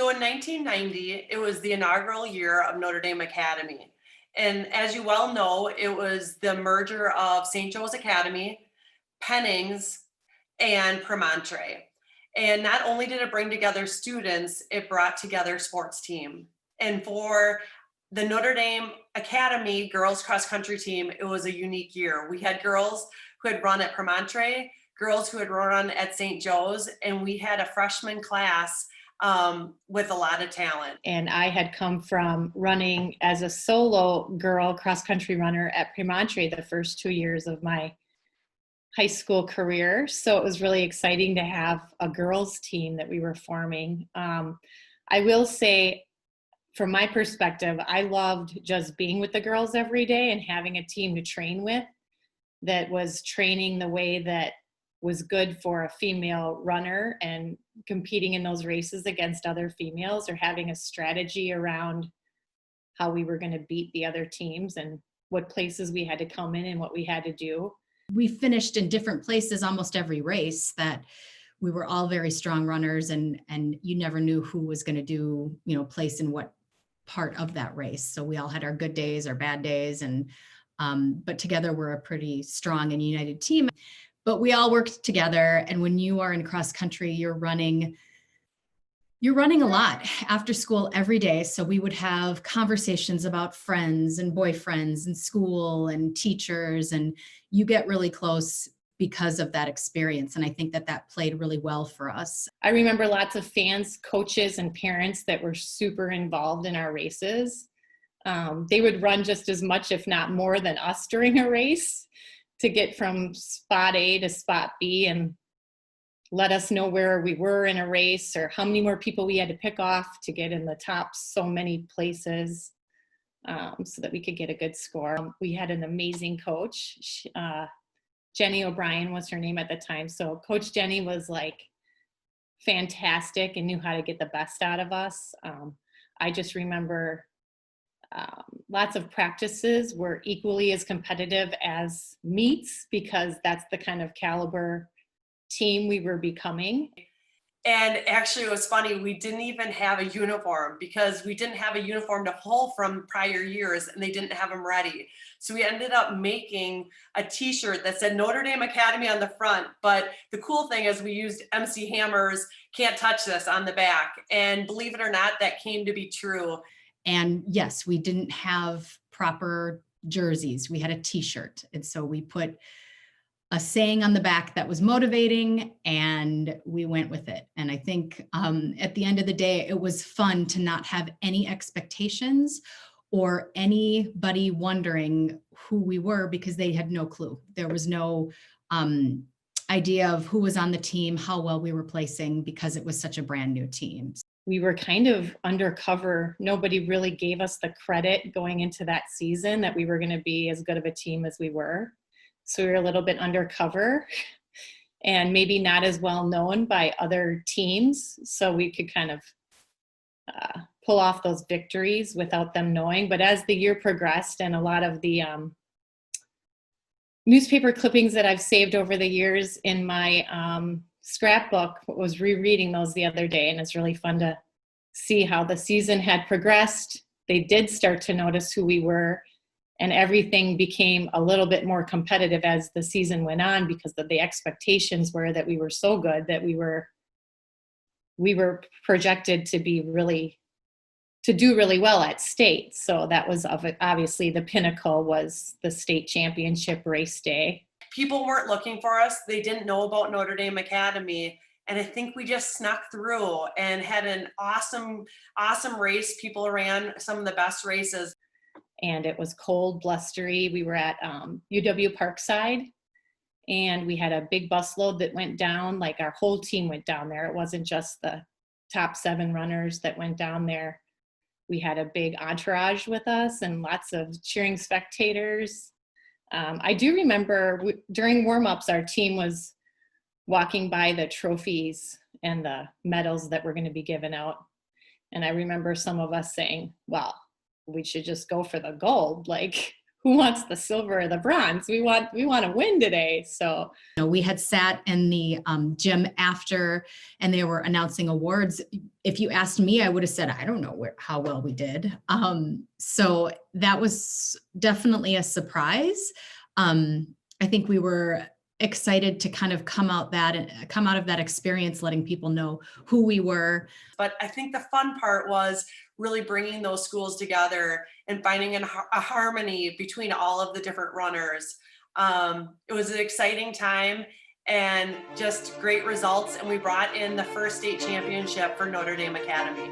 So in 1990, it was the inaugural year of Notre Dame Academy. And as you well know, it was the merger of St. Joe's Academy, Pennings, and Promontory. And not only did it bring together students, it brought together sports team. And for the Notre Dame Academy girls cross country team, it was a unique year. We had girls who had run at Promontory, girls who had run at St. Joe's, and we had a freshman class with a lot of talent. And I had come from running as a solo girl cross-country runner at Promontory the first 2 years of my high school career. So it was really exciting to have a girls team that we were forming. I will say, from my perspective, I loved just being with the girls every day and having a team to train with that was training the way that was good for a female runner and competing in those races against other females, or having a strategy around how we were going to beat the other teams and what places we had to come in and what we had to do. We finished in different places almost every race. That we were all very strong runners, and you never knew who was going to do, place in what part of that race. So we all had our good days, our bad days, and but together we're a pretty strong and united team. But we all worked together. And when you are in cross country, you're running a lot after school every day. So we would have conversations about friends and boyfriends and school and teachers, and you get really close because of that experience. And I think that played really well for us. I remember lots of fans, coaches, and parents that were super involved in our races. They would run just as much, if not more, than us during a race to get from spot A to spot B, and let us know where we were in a race or how many more people we had to pick off to get in the top so many places, so that we could get a good score. We had an amazing coach. Jenny O'Brien was her name at the time. So Coach Jenny was like fantastic and knew how to get the best out of us. I just remember lots of practices were equally as competitive as meets, because that's the kind of caliber team we were becoming. And actually, it was funny, we didn't even have a uniform because we didn't have a uniform to pull from prior years, and they didn't have them ready. So we ended up making a t-shirt that said Notre Dame Academy on the front. But the cool thing is we used MC Hammer's "Can't Touch This" on the back. And believe it or not, that came to be true. And yes, we didn't have proper jerseys. We had a t-shirt. And so we put a saying on the back that was motivating, and we went with it. And I think at the end of the day, it was fun to not have any expectations or anybody wondering who we were, because they had no clue. There was no idea of who was on the team, how well we were placing, because it was such a brand new team. We were kind of undercover. Nobody really gave us the credit going into that season that we were going to be as good of a team as we were. So we were a little bit undercover and maybe not as well known by other teams. So we could kind of pull off those victories without them knowing. But as the year progressed, and a lot of the newspaper clippings that I've saved over the years in my scrapbook, was rereading those the other day, and it's really fun to see how the season had progressed. They did start to notice who we were, and everything became a little bit more competitive as the season went on, because the expectations were that we were so good that we were projected to do really well at state. So that was obviously the pinnacle, was the state championship race day. People weren't looking for us. They didn't know about Notre Dame Academy. And I think we just snuck through and had an awesome race. People ran some of the best races. And it was cold, blustery. We were at UW Parkside, and we had a big busload that went down. Like, our whole team went down there. It wasn't just the top 7 runners that went down there. We had a big entourage with us and lots of cheering spectators. I do remember during warm-ups, our team was walking by the trophies and the medals that were going to be given out. And I remember some of us saying, well, we should just go for the gold. Like, who wants the silver or the bronze? We want to win today. So We had sat in the gym after, and they were announcing awards. If you asked me, I would have said, I don't know how well we did. So that was definitely a surprise. I think we were excited to kind of come out of that experience, letting people know who we were. But I think the fun part was really bringing those schools together and finding a harmony between all of the different runners. It was an exciting time and just great results. And we brought in the first state championship for Notre Dame Academy.